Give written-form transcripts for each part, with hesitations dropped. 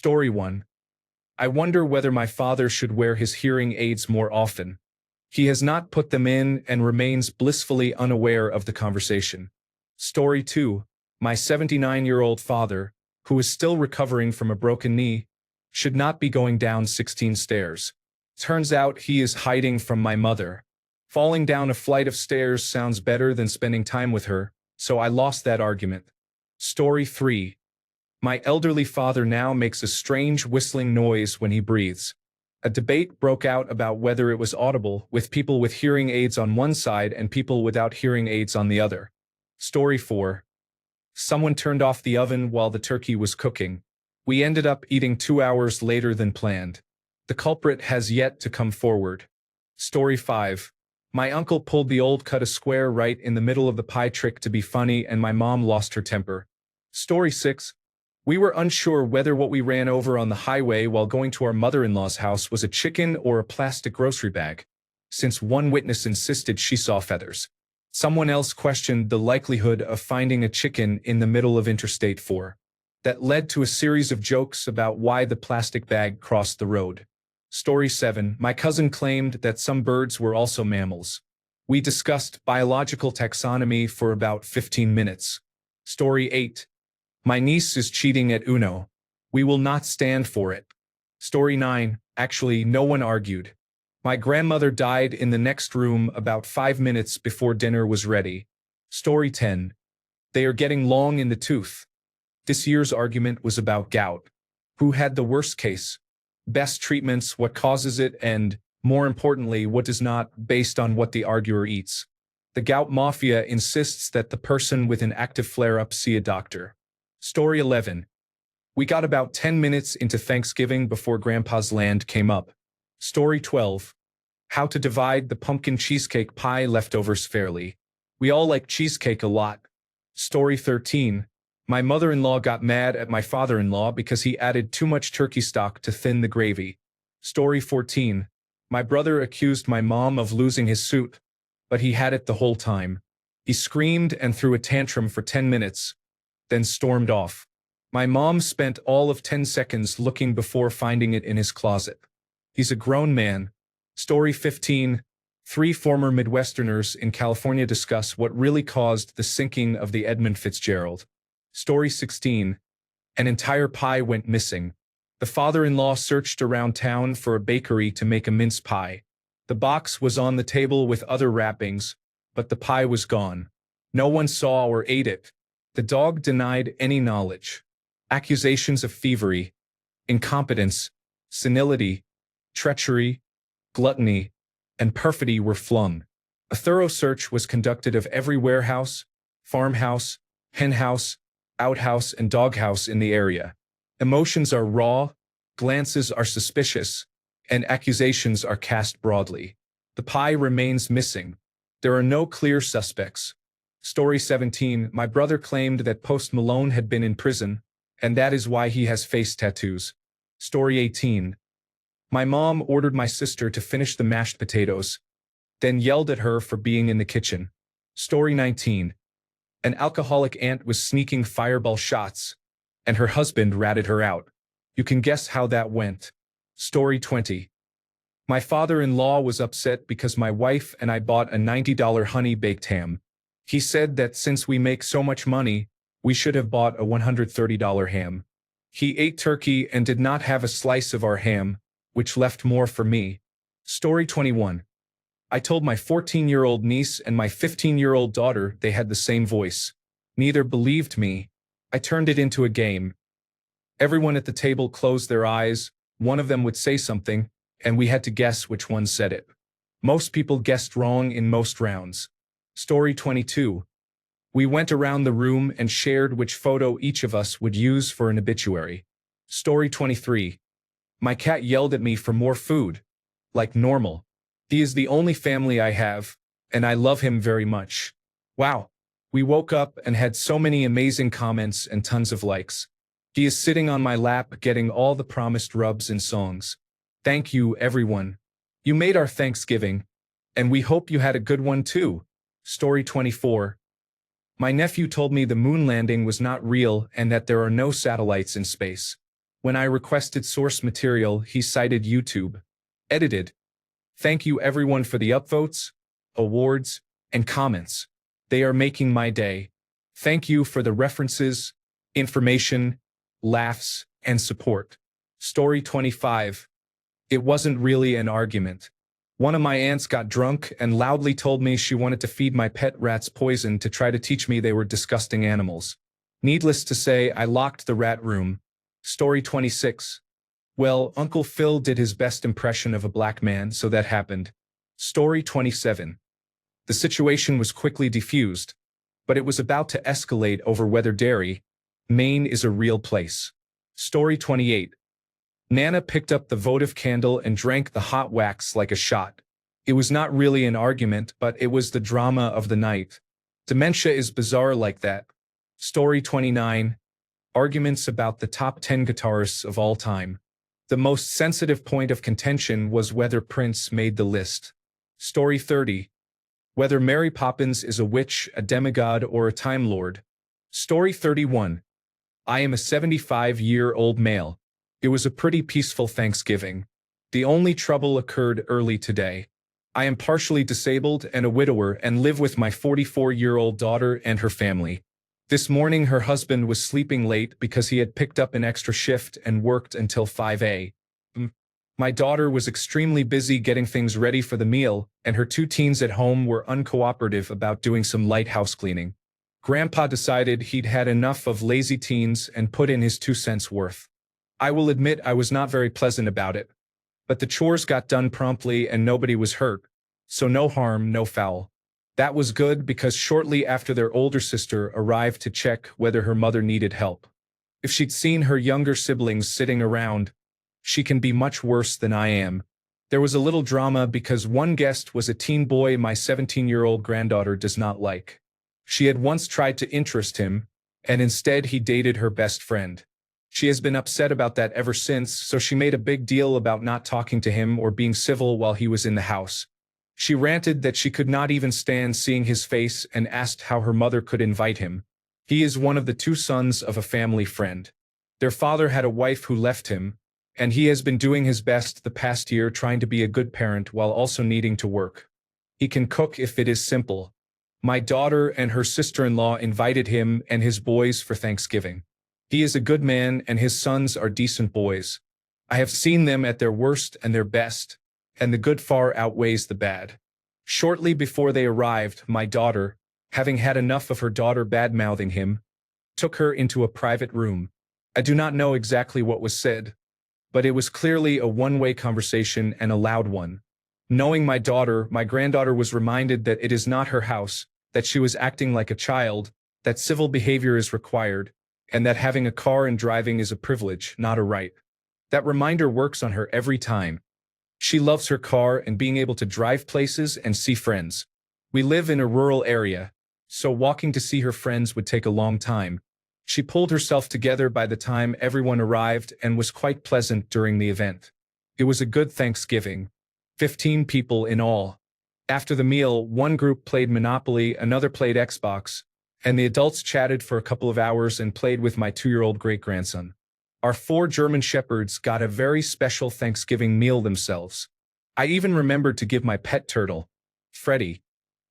Story 1. I wonder whether my father should wear his hearing aids more often. He has not put them in and remains blissfully unaware of the conversation. Story 2. My 79-year-old father, who is still recovering from a broken knee, should not be going down 16 stairs. Turns out he is hiding from my mother. Falling down a flight of stairs sounds better than spending time with her, so I lost that argument. Story 3. My elderly father now makes a strange whistling noise when he breathes. A debate broke out about whether it was audible, with people with hearing aids on one side and people without hearing aids on the other. Story 4. Someone turned off the oven while the turkey was cooking. We ended up eating 2 hours later than planned. The culprit has yet to come forward. Story 5. My uncle pulled the old cut a square right in the middle of the pie trick to be funny, and my mom lost her temper. Story 6. We were unsure whether what we ran over on the highway while going to our mother-in-law's house was a chicken or a plastic grocery bag, since one witness insisted she saw feathers. Someone else questioned the likelihood of finding a chicken in the middle of Interstate 4. That led to a series of jokes about why the plastic bag crossed the road. Story 7. My cousin claimed that some birds were also mammals. We discussed biological taxonomy for about 15 minutes. Story 8. My niece is cheating at Uno. We will not stand for it. Story 9. Actually, no one argued. My grandmother died in the next room about 5 minutes before dinner was ready. Story 10. They are getting long in the tooth. This year's argument was about gout. Who had the worst case? Best treatments, what causes it, and, more importantly, what does not, based on what the arguer eats. The gout mafia insists that the person with an active flare-up see a doctor. Story 11. We got about 10 minutes into Thanksgiving before Grandpa's land came up. Story 12. How to divide the pumpkin cheesecake pie leftovers fairly. We all like cheesecake a lot. Story 13. My mother-in-law got mad at my father-in-law because he added too much turkey stock to thin the gravy. Story 14. My brother accused my mom of losing his suit, but he had it the whole time. He screamed and threw a tantrum for 10 minutes, then stormed off. My mom spent all of 10 seconds looking before finding it in his closet. He's a grown man. Story 15. 3 former Midwesterners in California discuss what really caused the sinking of the Edmund Fitzgerald. Story 16. An entire pie went missing. The father-in-law searched around town for a bakery to make a mince pie. The box was on the table with other wrappings, but the pie was gone. No one saw or ate it. The dog denied any knowledge. Accusations of thievery, incompetence, senility, treachery, gluttony, and perfidy were flung. A thorough search was conducted of every warehouse, farmhouse, henhouse, outhouse, and doghouse in the area. Emotions are raw, glances are suspicious, and accusations are cast broadly. The pie remains missing. There are no clear suspects. Story 17. My brother claimed that Post Malone had been in prison, and that is why he has face tattoos. Story 18. My mom ordered my sister to finish the mashed potatoes, then yelled at her for being in the kitchen. Story 19. An alcoholic aunt was sneaking fireball shots, and her husband ratted her out. You can guess how that went. Story 20. My father-in-law was upset because my wife and I bought a $90 honey-baked ham. He said that since we make so much money, we should have bought a $130 ham. He ate turkey and did not have a slice of our ham, which left more for me. Story 21. I told my 14-year-old niece and my 15-year-old daughter they had the same voice. Neither believed me. I turned it into a game. Everyone at the table closed their eyes, one of them would say something, and we had to guess which one said it. Most people guessed wrong in most rounds. Story 22. We went around the room and shared which photo each of us would use for an obituary. Story 23. My cat yelled at me for more food. Like normal. He is the only family I have, and I love him very much. Wow. We woke up and had so many amazing comments and tons of likes. He is sitting on my lap getting all the promised rubs and songs. Thank you, everyone. You made our Thanksgiving, and we hope you had a good one too. Story 24. My nephew told me the moon landing was not real and that there are no satellites in space. When I requested source material, he cited YouTube. Edited. Thank you everyone for the upvotes, awards, and comments. They are making my day. Thank you for the references, information, laughs, and support. Story 25. It wasn't really an argument. One of my aunts got drunk and loudly told me she wanted to feed my pet rats poison to try to teach me they were disgusting animals. Needless to say, I locked the rat room. Story 26. Well, Uncle Phil did his best impression of a black man, so that happened. Story 27. The situation was quickly defused, but it was about to escalate over whether Derry, Maine is a real place. Story 28. Nana picked up the votive candle and drank the hot wax like a shot. It was not really an argument, but it was the drama of the night. Dementia is bizarre like that. Story 29. Arguments about the top 10 guitarists of all time. The most sensitive point of contention was whether Prince made the list. Story 30. Whether Mary Poppins is a witch, a demigod, or a Time Lord. Story 31. I am a 75-year-old male. It was a pretty peaceful Thanksgiving. The only trouble occurred early today. I am partially disabled and a widower and live with my 44-year-old daughter and her family. This morning her husband was sleeping late because he had picked up an extra shift and worked until 5 a.m. My daughter was extremely busy getting things ready for the meal, and her two teens at home were uncooperative about doing some light house cleaning. Grandpa decided he'd had enough of lazy teens and put in his 2 cents worth. I will admit I was not very pleasant about it. But the chores got done promptly and nobody was hurt. So no harm, no foul. That was good because shortly after their older sister arrived to check whether her mother needed help. If she'd seen her younger siblings sitting around, she can be much worse than I am. There was a little drama because one guest was a teen boy my 17-year-old granddaughter does not like. She had once tried to interest him, and instead he dated her best friend. She has been upset about that ever since, so she made a big deal about not talking to him or being civil while he was in the house. She ranted that she could not even stand seeing his face and asked how her mother could invite him. He is one of the 2 sons of a family friend. Their father had a wife who left him, and he has been doing his best the past year trying to be a good parent while also needing to work. He can cook if it is simple. My daughter and her sister-in-law invited him and his boys for Thanksgiving. He is a good man and his sons are decent boys. I have seen them at their worst and their best, and the good far outweighs the bad. Shortly before they arrived, my daughter, having had enough of her daughter bad-mouthing him, took her into a private room. I do not know exactly what was said, but it was clearly a one-way conversation and a loud one. Knowing my daughter, my granddaughter was reminded that it is not her house, that she was acting like a child, that civil behavior is required, and that having a car and driving is a privilege, not a right. That reminder works on her every time. She loves her car and being able to drive places and see friends. We live in a rural area, so walking to see her friends would take a long time. She pulled herself together by the time everyone arrived and was quite pleasant during the event. It was a good Thanksgiving. 15 people in all. After the meal, one group played Monopoly, another played Xbox, and the adults chatted for a couple of hours and played with my 2-year-old great-grandson. Our 4 German shepherds got a very special Thanksgiving meal themselves. I even remembered to give my pet turtle, Freddy,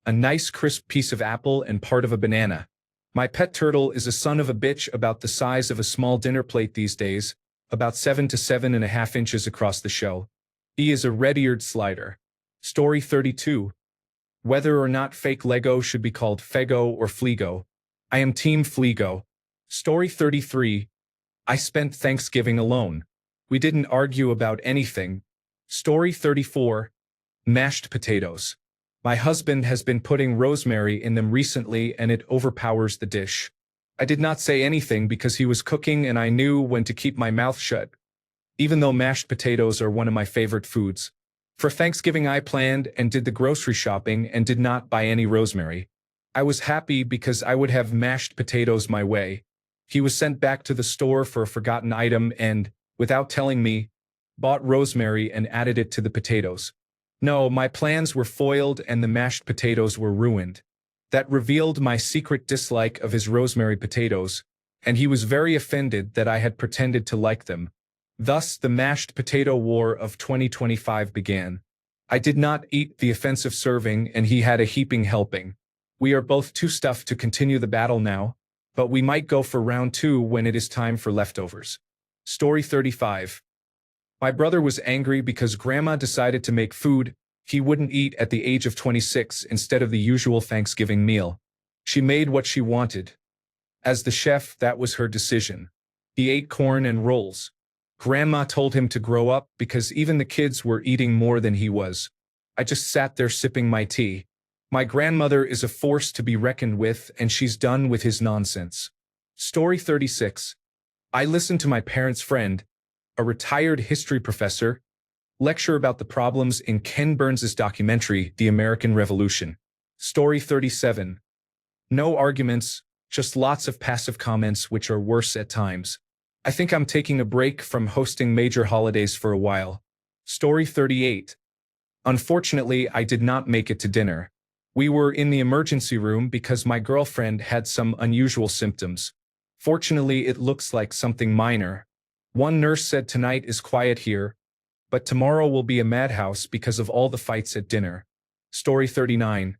a nice crisp piece of apple and part of a banana. My pet turtle is a son of a bitch about the size of a small dinner plate these days, about 7 to 7.5 inches across the show. He is a red-eared slider. Story 32. Whether or not fake Lego should be called Fego or Fleego. I am Team Fleego. Story 33. I spent Thanksgiving alone. We didn't argue about anything. Story 34. Mashed potatoes. My husband has been putting rosemary in them recently and it overpowers the dish. I did not say anything because he was cooking and I knew when to keep my mouth shut, even though mashed potatoes are one of my favorite foods. For Thanksgiving I planned and did the grocery shopping and did not buy any rosemary. I was happy because I would have mashed potatoes my way. He was sent back to the store for a forgotten item and, without telling me, bought rosemary and added it to the potatoes. No, my plans were foiled and the mashed potatoes were ruined. That revealed my secret dislike of his rosemary potatoes, and he was very offended that I had pretended to like them. Thus, the mashed potato war of 2025 began. I did not eat the offensive serving and he had a heaping helping. We are both too stuffed to continue the battle now, but we might go for round 2 when it is time for leftovers. Story 35. My brother was angry because grandma decided to make food he wouldn't eat at the age of 26 instead of the usual Thanksgiving meal. She made what she wanted. As the chef, that was her decision. He ate corn and rolls. Grandma told him to grow up because even the kids were eating more than he was. I just sat there sipping my tea. My grandmother is a force to be reckoned with and she's done with his nonsense. Story 36. I listened to my parents' friend, a retired history professor, lecture about the problems in Ken Burns's documentary, The American Revolution. Story 37. No arguments, just lots of passive comments which are worse at times. I think I'm taking a break from hosting major holidays for a while. Story 38. Unfortunately, I did not make it to dinner. We were in the emergency room because my girlfriend had some unusual symptoms. Fortunately, it looks like something minor. One nurse said tonight is quiet here, but tomorrow will be a madhouse because of all the fights at dinner. Story 39.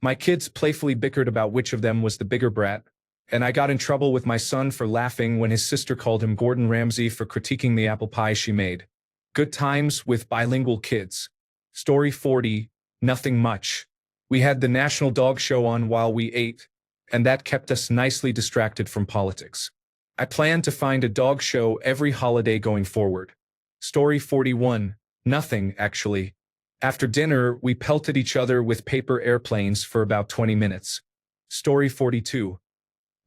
My kids playfully bickered about which of them was the bigger brat, and I got in trouble with my son for laughing when his sister called him Gordon Ramsay for critiquing the apple pie she made. Good times with bilingual kids. Story 40. Nothing much. We had the National Dog Show on while we ate, and that kept us nicely distracted from politics. I plan to find a dog show every holiday going forward. Story 41. Nothing, actually. After dinner, we pelted each other with paper airplanes for about 20 minutes. Story 42.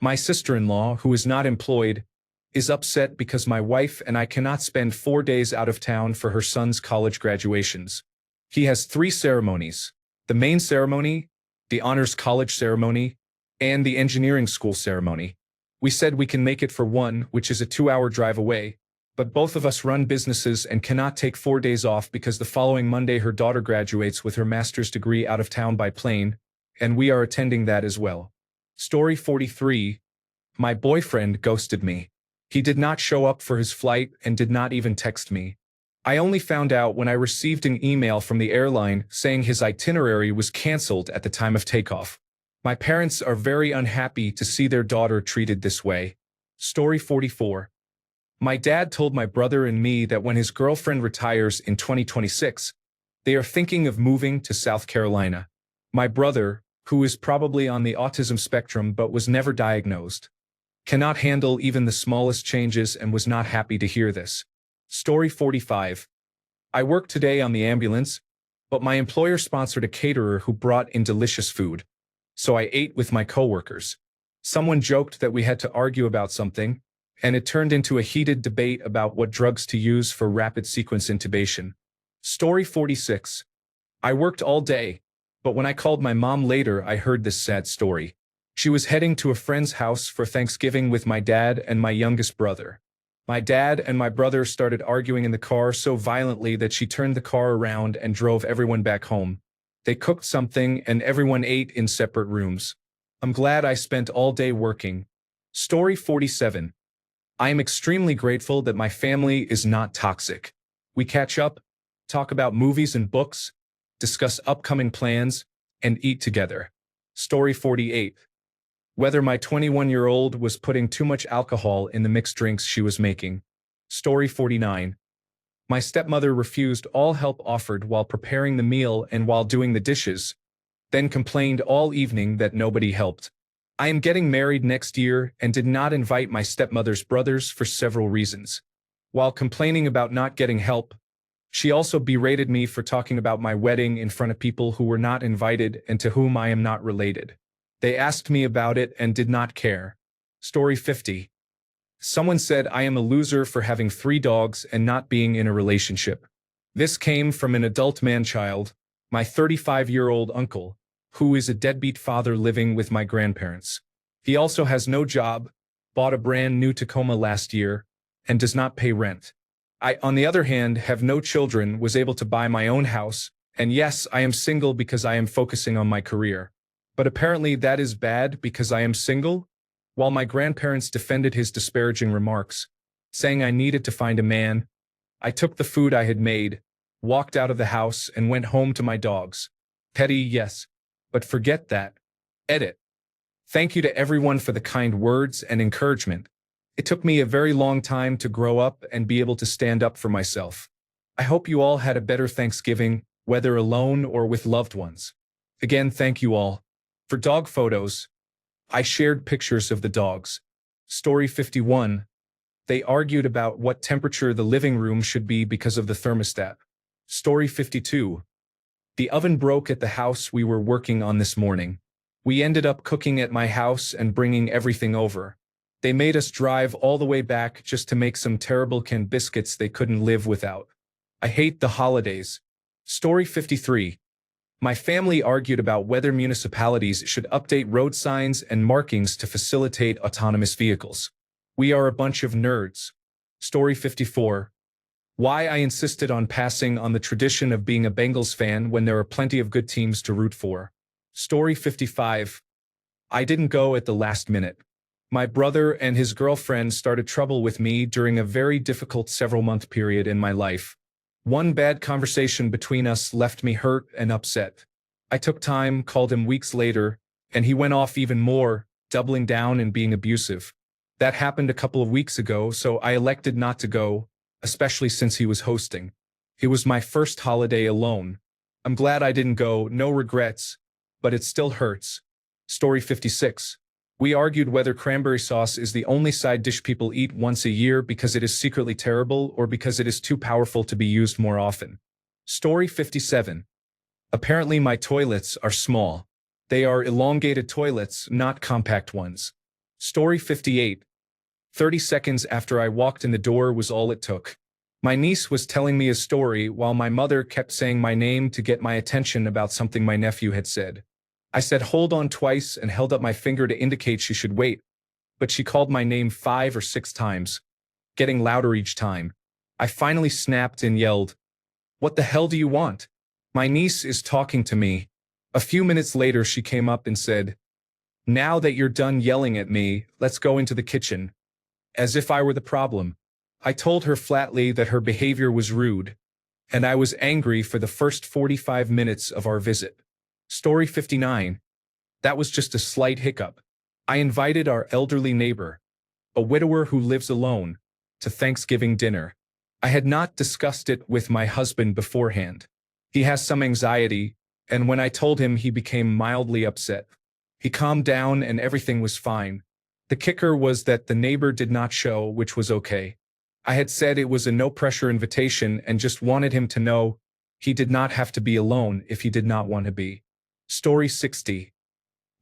My sister-in-law, who is not employed, is upset because my wife and I cannot spend 4 days out of town for her son's college graduations. He has 3 ceremonies: the main ceremony, the honors college ceremony, and the engineering school ceremony. We said we can make it for one, which is a 2-hour drive away, but both of us run businesses and cannot take 4 days off because the following Monday her daughter graduates with her master's degree out of town by plane, and we are attending that as well. Story 43. My boyfriend ghosted me. He did not show up for his flight and did not even text me. I only found out when I received an email from the airline saying his itinerary was canceled at the time of takeoff. My parents are very unhappy to see their daughter treated this way. Story 44. My dad told my brother and me that when his girlfriend retires in 2026, they are thinking of moving to South Carolina. My brother, who is probably on the autism spectrum but was never diagnosed, cannot handle even the smallest changes and was not happy to hear this. Story 45. I worked today on the ambulance, but my employer sponsored a caterer who brought in delicious food. So I ate with my coworkers. Someone joked that we had to argue about something, and it turned into a heated debate about what drugs to use for rapid sequence intubation. Story 46. I worked all day, but when I called my mom later, I heard this sad story. She was heading to a friend's house for Thanksgiving with my dad and my youngest brother. My dad and my brother started arguing in the car so violently that she turned the car around and drove everyone back home. They cooked something and everyone ate in separate rooms. I'm glad I spent all day working. Story 47. I am extremely grateful that my family is not toxic. We catch up, talk about movies and books, discuss upcoming plans, and eat together. Story 48. Whether my 21-year-old was putting too much alcohol in the mixed drinks she was making. Story 49. My stepmother refused all help offered while preparing the meal and while doing the dishes, then complained all evening that nobody helped. I am getting married next year and did not invite my stepmother's brothers for several reasons. While complaining about not getting help, she also berated me for talking about my wedding in front of people who were not invited and to whom I am not related. They asked me about it and did not care. Story 50. Someone said I am a loser for having 3 dogs and not being in a relationship. This came from an adult man-child, my 35-year-old uncle, who is a deadbeat father living with my grandparents. He also has no job, bought a brand new Tacoma last year, and does not pay rent. I, on the other hand, have no children, was able to buy my own house, and yes, I am single because I am focusing on my career. But apparently that is bad because I am single? While my grandparents defended his disparaging remarks, saying I needed to find a man. I took the food I had made, walked out of the house, and went home to my dogs. Petty, yes. But forget that. Edit. Thank you to everyone for the kind words and encouragement. It took me a very long time to grow up and be able to stand up for myself. I hope you all had a better Thanksgiving, whether alone or with loved ones. Again, thank you all. For dog photos, I shared pictures of the dogs. Story 51. They argued about what temperature the living room should be because of the thermostat. Story 52. The oven broke at the house we were working on this morning. We ended up cooking at my house and bringing everything over. They made us drive all the way back just to make some terrible canned biscuits they couldn't live without. I hate the holidays. Story 53. My family argued about whether municipalities should update road signs and markings to facilitate autonomous vehicles. We are a bunch of nerds. Story 54. Why I insisted on passing on the tradition of being a Bengals fan when there are plenty of good teams to root for. Story 55. I didn't go at the last minute. My brother and his girlfriend started trouble with me during a very difficult several-month period in my life. One bad conversation between us left me hurt and upset. I took time, called him weeks later, and he went off even more, doubling down and being abusive. That happened a couple of weeks ago, so I elected not to go, especially since he was hosting. It was my first holiday alone. I'm glad I didn't go, no regrets, but it still hurts. Story 56. We argued whether cranberry sauce is the only side dish people eat once a year because it is secretly terrible or because it is too powerful to be used more often. Story 57. Apparently my toilets are small. They are elongated toilets, not compact ones. Story 58. 30 seconds after I walked in the door was all it took. My niece was telling me a story while my mother kept saying my name to get my attention about something my nephew had said. I said hold on twice and held up my finger to indicate she should wait, but she called my name 5 or 6 times, getting louder each time. I finally snapped and yelled, "What the hell do you want? My niece is talking to me." A few minutes later she came up and said, "Now that you're done yelling at me, let's go into the kitchen." As if I were the problem. I told her flatly that her behavior was rude, and I was angry for the first 45 minutes of our visit. Story 59. That was just a slight hiccup. I invited our elderly neighbor, a widower who lives alone, to Thanksgiving dinner. I had not discussed it with my husband beforehand. He has some anxiety, and when I told him, he became mildly upset. He calmed down and everything was fine. The kicker was that the neighbor did not show, which was okay. I had said it was a no-pressure invitation and just wanted him to know he did not have to be alone if he did not want to be. Story 60.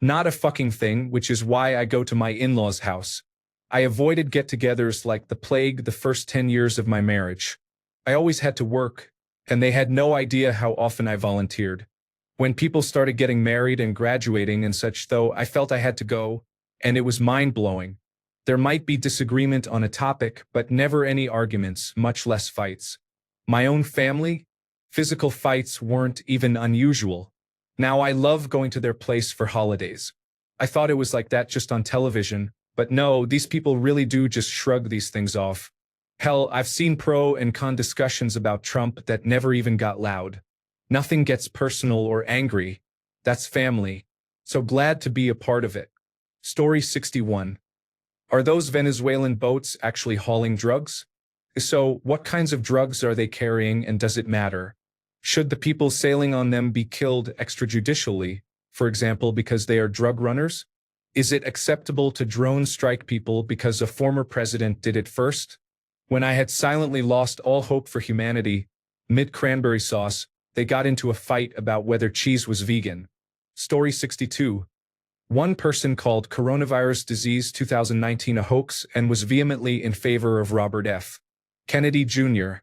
Not a fucking thing, which is why I go to my in-laws' house. I avoided get-togethers like the plague the first 10 years of my marriage. I always had to work, and they had no idea how often I volunteered. When people started getting married and graduating and such, though, I felt I had to go, and it was mind-blowing. There might be disagreement on a topic, but never any arguments, much less fights. My own family? Physical fights weren't even unusual. Now I love going to their place for holidays. I thought it was like that just on television, but no, these people really do just shrug these things off. Hell, I've seen pro and con discussions about Trump that never even got loud. Nothing gets personal or angry. That's family. So glad to be a part of it. Story 61. Are those Venezuelan boats actually hauling drugs? So, what kinds of drugs are they carrying and does it matter? Should the people sailing on them be killed extrajudicially, for example, because they are drug runners? Is it acceptable to drone strike people because a former president did it first? When I had silently lost all hope for humanity, mid-cranberry sauce, they got into a fight about whether cheese was vegan. Story 62. One person called coronavirus disease 2019 a hoax and was vehemently in favor of Robert F. Kennedy Jr.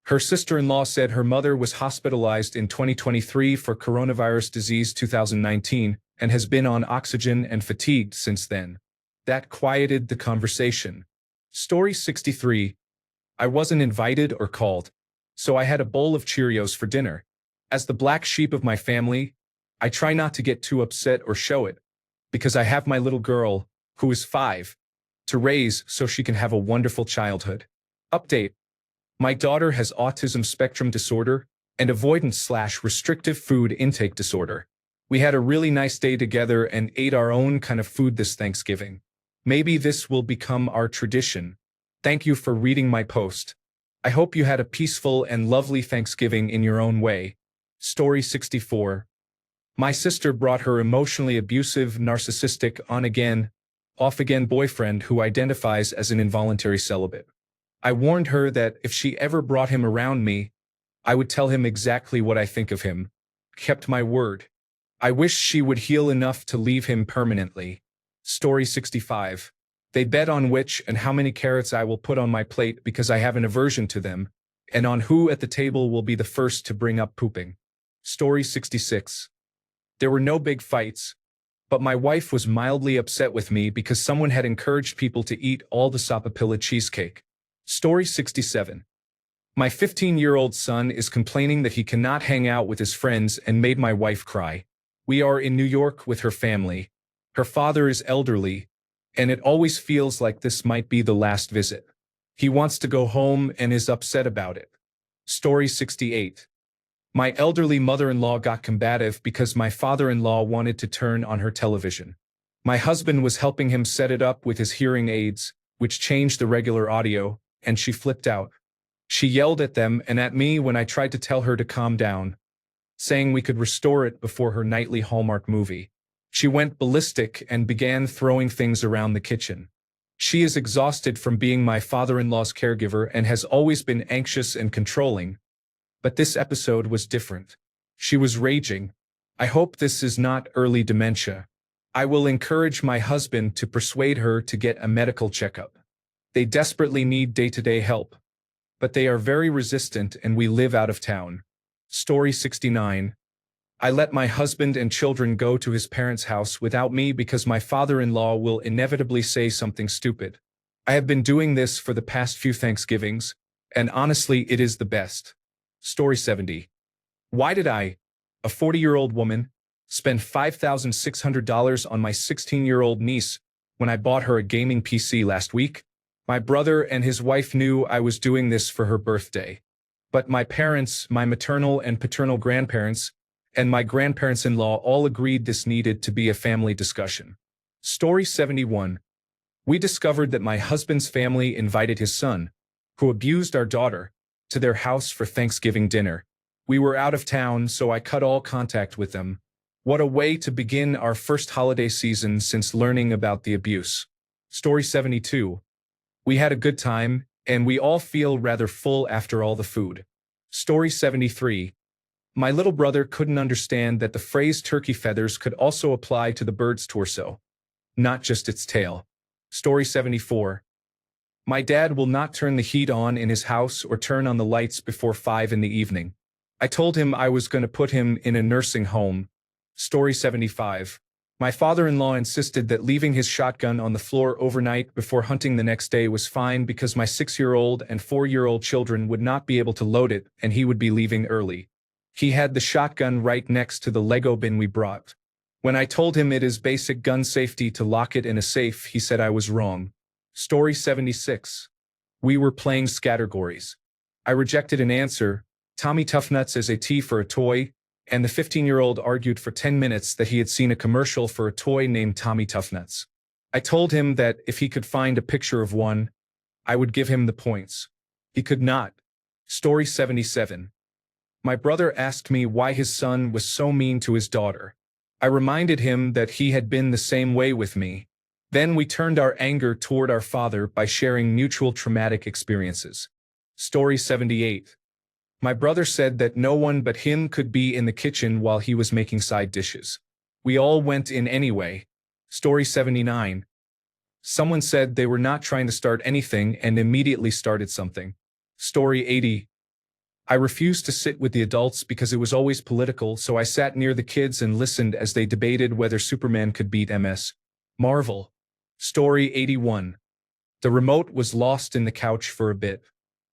Her sister-in-law said her mother was hospitalized in 2023 for coronavirus disease 2019 and has been on oxygen and fatigued since then. That quieted the conversation. Story 63. I wasn't invited or called, so I had a bowl of Cheerios for dinner. As the black sheep of my family, I try not to get too upset or show it, because I have my little girl, who is 5, to raise so she can have a wonderful childhood. Update. My daughter has autism spectrum disorder and avoidance/restrictive food intake disorder. We had a really nice day together and ate our own kind of food this Thanksgiving. Maybe this will become our tradition. Thank you for reading my post. I hope you had a peaceful and lovely Thanksgiving in your own way. Story 64. My sister brought her emotionally abusive, narcissistic, on-again, off-again boyfriend who identifies as an involuntary celibate. I warned her that if she ever brought him around me, I would tell him exactly what I think of him. Kept my word. I wish she would heal enough to leave him permanently. Story 65. They bet on which and how many carrots I will put on my plate because I have an aversion to them, and on who at the table will be the first to bring up pooping. Story 66. There were no big fights, but my wife was mildly upset with me because someone had encouraged people to eat all the sapapilla cheesecake. Story 67. My 15-year-old son is complaining that he cannot hang out with his friends and made my wife cry. We are in New York with her family. Her father is elderly, and it always feels like this might be the last visit. He wants to go home and is upset about it. Story 68. My elderly mother-in-law got combative because my father-in-law wanted to turn on her television. My husband was helping him set it up with his hearing aids, which changed the regular audio, and she flipped out. She yelled at them and at me when I tried to tell her to calm down, saying we could restore it before her nightly Hallmark movie. She went ballistic and began throwing things around the kitchen. She is exhausted from being my father-in-law's caregiver and has always been anxious and controlling. But this episode was different. She was raging. I hope this is not early dementia. I will encourage my husband to persuade her to get a medical checkup. They desperately need day-to-day help. But they are very resistant and we live out of town. Story 69. I let my husband and children go to his parents' house without me because my father-in-law will inevitably say something stupid. I have been doing this for the past few Thanksgivings, and honestly it is the best. Story 70. Why did I, a 40-year-old woman, spend $5,600 on my 16-year-old niece when I bought her a gaming PC last week? My brother and his wife knew I was doing this for her birthday. But my parents, my maternal and paternal grandparents, and my grandparents-in-law all agreed this needed to be a family discussion. Story 71. We discovered that my husband's family invited his son, who abused our daughter, to their house for Thanksgiving dinner. We were out of town, so I cut all contact with them. What a way to begin our first holiday season since learning about the abuse. Story 72. We had a good time, and we all feel rather full after all the food. Story 73. My little brother couldn't understand that the phrase turkey feathers could also apply to the bird's torso, not just its tail. Story 74. My dad will not turn the heat on in his house or turn on the lights before 5 in the evening. I told him I was going to put him in a nursing home. Story 75. My father-in-law insisted that leaving his shotgun on the floor overnight before hunting the next day was fine because my 6-year-old and 4-year-old children would not be able to load it and he would be leaving early. He had the shotgun right next to the Lego bin we brought. When I told him it is basic gun safety to lock it in a safe, he said I was wrong. Story 76. We were playing Scattergories. I rejected an answer, Tommy Toughnuts as a T for a toy, and the 15-year-old argued for 10 minutes that he had seen a commercial for a toy named Tommy Toughnuts. I told him that if he could find a picture of one, I would give him the points. He could not. Story 77. My brother asked me why his son was so mean to his daughter. I reminded him that he had been the same way with me. Then we turned our anger toward our father by sharing mutual traumatic experiences. Story 78. My brother said that no one but him could be in the kitchen while he was making side dishes. We all went in anyway. Story 79. Someone said they were not trying to start anything and immediately started something. Story 80. I refused to sit with the adults because it was always political, so I sat near the kids and listened as they debated whether Superman could beat Ms. Marvel. Story 81. The remote was lost in the couch for a bit.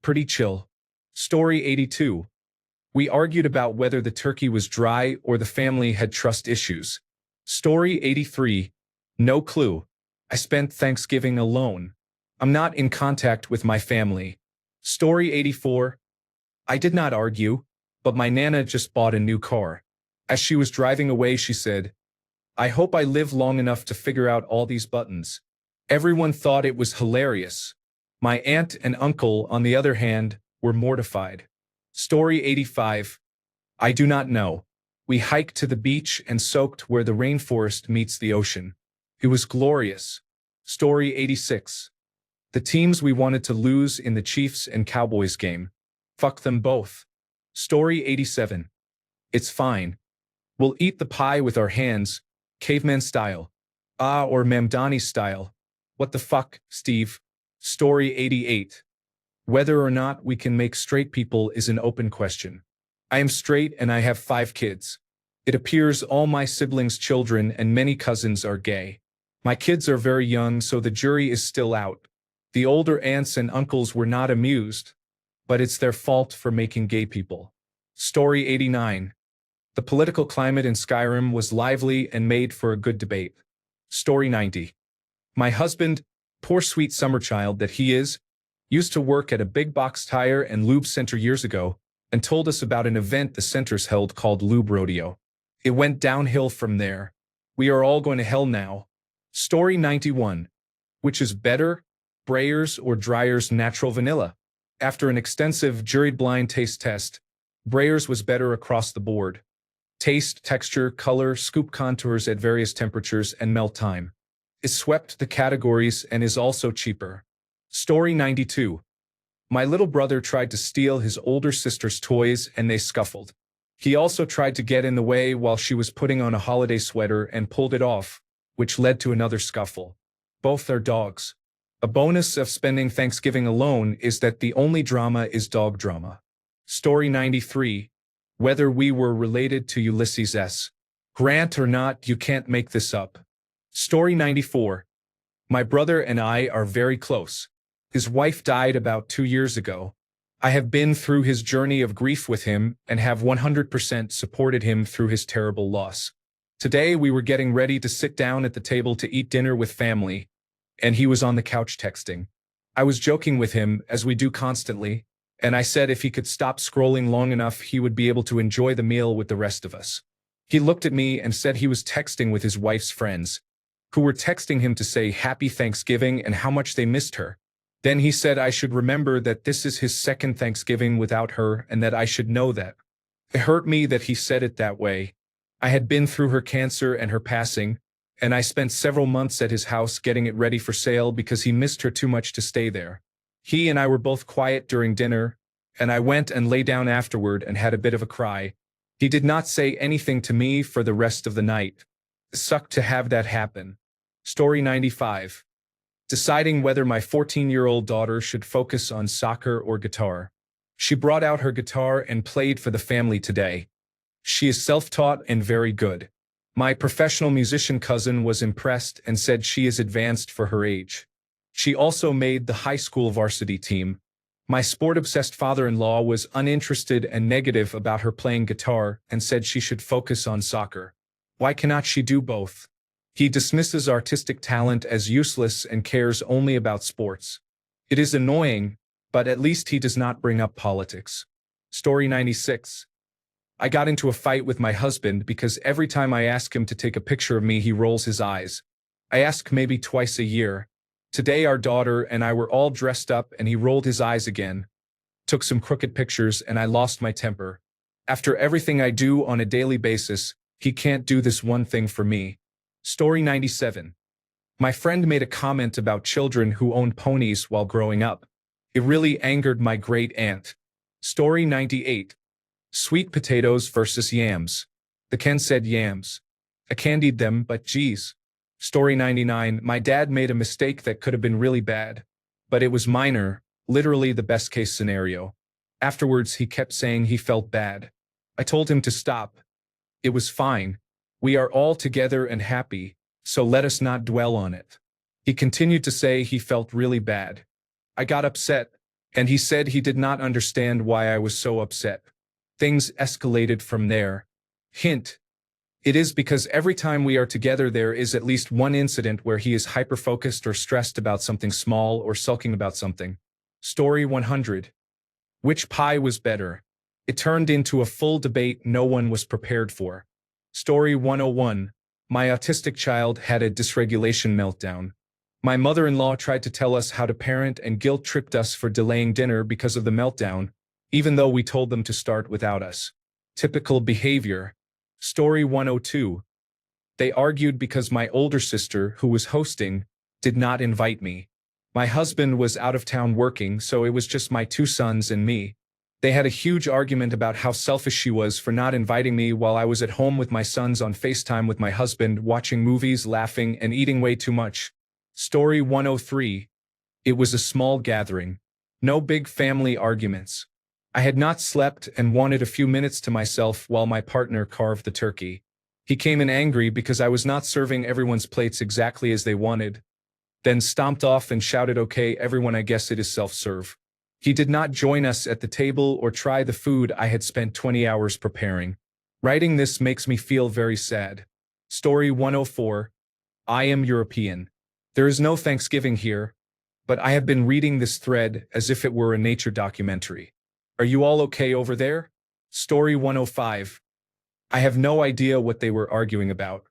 Pretty chill. Story 82. We argued about whether the turkey was dry or the family had trust issues. Story 83. No clue. I spent Thanksgiving alone. I'm not in contact with my family. Story 84. I did not argue, but my Nana just bought a new car. As she was driving away, she said, I hope I live long enough to figure out all these buttons. Everyone thought it was hilarious. My aunt and uncle, on the other hand, were mortified. Story 85. I do not know. We hiked to the beach and soaked where the rainforest meets the ocean. It was glorious. Story 86. The teams we wanted to lose in the Chiefs and Cowboys game. Fuck them both. Story 87. It's fine. We'll eat the pie with our hands, caveman style. Or Mamdani style. What the fuck, Steve? Story 88. Whether or not we can make straight people is an open question. I am straight and I have 5 kids. It appears all my siblings' children and many cousins are gay. My kids are very young, so the jury is still out. The older aunts and uncles were not amused, but it's their fault for making gay people. Story 89. The political climate in Skyrim was lively and made for a good debate. Story 90. My husband, poor sweet summer child that he is, used to work at a big box tire and lube center years ago and told us about an event the centers held called Lube Rodeo. It went downhill from there. We are all going to hell now. Story 91. Which is better, Breyers or Dreyer's natural vanilla? After an extensive juried blind taste test, Breyers was better across the board. Taste, texture, color, scoop contours at various temperatures and melt time. It swept the categories and is also cheaper. Story 92. My little brother tried to steal his older sister's toys and they scuffled. He also tried to get in the way while she was putting on a holiday sweater and pulled it off, which led to another scuffle. Both are dogs. A bonus of spending Thanksgiving alone is that the only drama is dog drama. Story 93. Whether we were related to Ulysses S. Grant or not, you can't make this up. Story 94. My brother and I are very close. His wife died about 2 years ago. I have been through his journey of grief with him and have 100% supported him through his terrible loss. Today we were getting ready to sit down at the table to eat dinner with family, and he was on the couch texting. I was joking with him, as we do constantly, and I said if he could stop scrolling long enough he would be able to enjoy the meal with the rest of us. He looked at me and said he was texting with his wife's friends, who were texting him to say Happy Thanksgiving and how much they missed her. Then he said I should remember that this is his second Thanksgiving without her and that I should know that. It hurt me that he said it that way. I had been through her cancer and her passing, and I spent several months at his house getting it ready for sale because he missed her too much to stay there. He and I were both quiet during dinner, and I went and lay down afterward and had a bit of a cry. He did not say anything to me for the rest of the night. It sucked to have that happen. Story 95. Deciding whether my 14-year-old daughter should focus on soccer or guitar. She brought out her guitar and played for the family today. She is self-taught and very good. My professional musician cousin was impressed and said she is advanced for her age. She also made the high school varsity team. My sport-obsessed father-in-law was uninterested and negative about her playing guitar and said she should focus on soccer. Why cannot she do both? He dismisses artistic talent as useless and cares only about sports. It is annoying, but at least he does not bring up politics. Story 96. I got into a fight with my husband because every time I ask him to take a picture of me he rolls his eyes. I ask maybe twice a year. Today our daughter and I were all dressed up and he rolled his eyes again. Took some crooked pictures and I lost my temper. After everything I do on a daily basis, he can't do this one thing for me. Story 97. My friend made a comment about children who owned ponies while growing up. It really angered my great aunt. Story 98. Sweet potatoes versus yams. The Ken said yams. I candied them, but geez. Story 99. My dad made a mistake that could have been really bad. But it was minor, literally the best case scenario. Afterwards, he kept saying he felt bad. I told him to stop. It was fine. We are all together and happy, so let us not dwell on it. He continued to say he felt really bad. I got upset, and he said he did not understand why I was so upset. Things escalated from there. Hint. It is because every time we are together there is at least one incident where he is hyper-focused or stressed about something small or sulking about something. Story 100. Which pie was better? It turned into a full debate no one was prepared for. Story 101. My autistic child had a dysregulation meltdown. My mother-in-law tried to tell us how to parent and guilt-tripped us for delaying dinner because of the meltdown, even though we told them to start without us. Typical behavior. Story 102. They argued because my older sister, who was hosting, did not invite me. My husband was out of town working, so it was just my two sons and me. They had a huge argument about how selfish she was for not inviting me while I was at home with my sons on FaceTime with my husband, watching movies, laughing, and eating way too much. Story 103. It was a small gathering. No big family arguments. I had not slept and wanted a few minutes to myself while my partner carved the turkey. He came in angry because I was not serving everyone's plates exactly as they wanted, then stomped off and shouted, "Okay, everyone, I guess it is self-serve." He did not join us at the table or try the food I had spent 20 hours preparing. Writing this makes me feel very sad. Story 104. I am European. There is no Thanksgiving here, but I have been reading this thread as if it were a nature documentary. Are you all okay over there? Story 105. I have no idea what they were arguing about.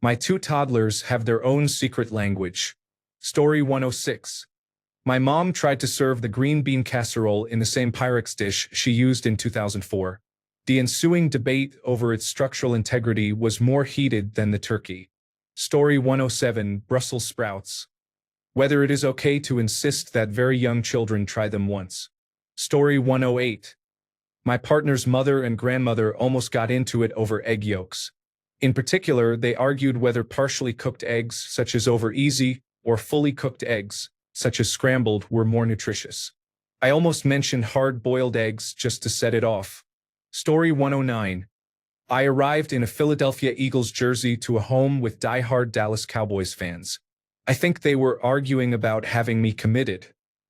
My two toddlers have their own secret language. Story 106. My mom tried to serve the green bean casserole in the same Pyrex dish she used in 2004. The ensuing debate over its structural integrity was more heated than the turkey. Story 107. Brussels sprouts. Whether it is okay to insist that very young children try them once. Story 108. My partner's mother and grandmother almost got into it over egg yolks. In particular, they argued whether partially cooked eggs, such as over easy, or fully cooked eggs, such as scrambled, were more nutritious. I almost mentioned hard-boiled eggs just to set it off. Story 109. I arrived in a Philadelphia Eagles jersey to a home with die-hard Dallas Cowboys fans. I think they were arguing about having me committed.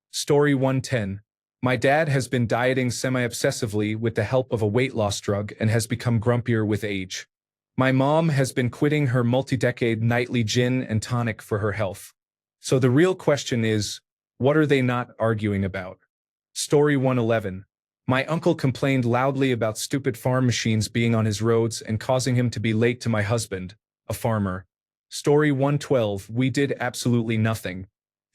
Story 110. My dad has been dieting semi-obsessively with the help of a weight loss drug and has become grumpier with age. My mom has been quitting her multi-decade nightly gin and tonic for her health. So the real question is, what are they not arguing about? Story 111. My uncle complained loudly about stupid farm machines being on his roads and causing him to be late to my husband, a farmer. Story 112. We did absolutely nothing.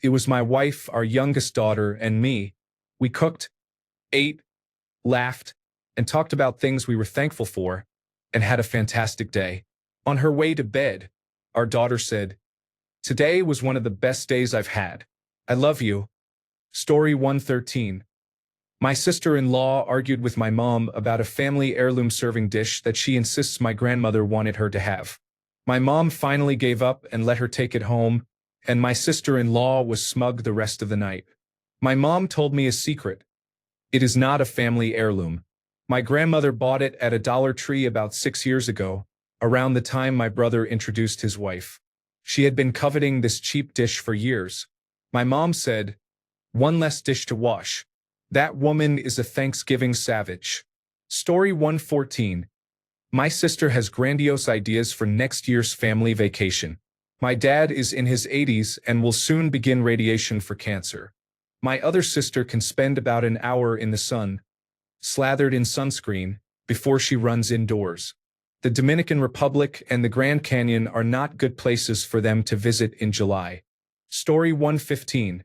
It was my wife, our youngest daughter, and me. We cooked, ate, laughed, and talked about things we were thankful for, and had a fantastic day. On her way to bed, our daughter said, "Today was one of the best days I've had. I love you." Story 113. My sister-in-law argued with my mom about a family heirloom serving dish that she insists my grandmother wanted her to have. My mom finally gave up and let her take it home, and my sister-in-law was smug the rest of the night. My mom told me a secret. It is not a family heirloom. My grandmother bought it at a Dollar Tree about 6 years ago, around the time my brother introduced his wife. She had been coveting this cheap dish for years. My mom said, "One less dish to wash. That woman is a Thanksgiving savage." Story 114. My sister has grandiose ideas for next year's family vacation. My dad is in his 80s and will soon begin radiation for cancer. My other sister can spend about an hour in the sun, slathered in sunscreen, before she runs indoors. The Dominican Republic and the Grand Canyon are not good places for them to visit in July. Story 115.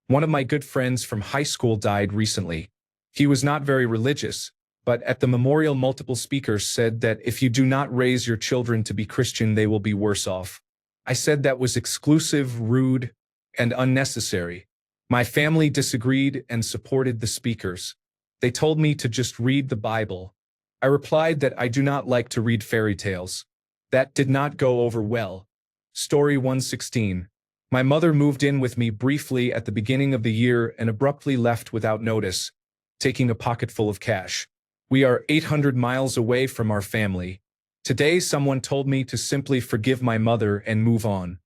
One of my good friends from high school died recently. He was not very religious, but at the memorial multiple speakers said that if you do not raise your children to be Christian, they will be worse off. I said that was exclusive, rude, and unnecessary. My family disagreed and supported the speakers. They told me to just read the Bible. I replied that I do not like to read fairy tales. That did not go over well. Story 116. My mother moved in with me briefly at the beginning of the year and abruptly left without notice, taking a pocketful of cash. We are 800 miles away from our family. Today someone told me to simply forgive my mother and move on.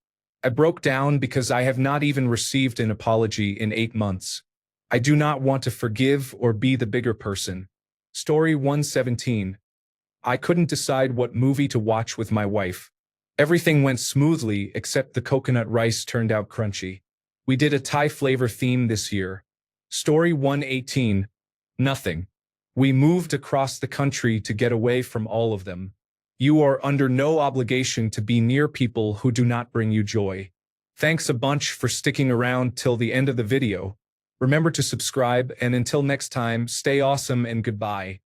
I broke down because I have not even received an apology in 8 months. I do not want to forgive or be the bigger person. Story 117. I couldn't decide what movie to watch with my wife. Everything went smoothly except the coconut rice turned out crunchy. We did a Thai flavor theme this year. Story 118. Nothing. We moved across the country to get away from all of them. You are under no obligation to be near people who do not bring you joy. Thanks a bunch for sticking around till the end of the video. Remember to subscribe, and until next time, stay awesome and goodbye.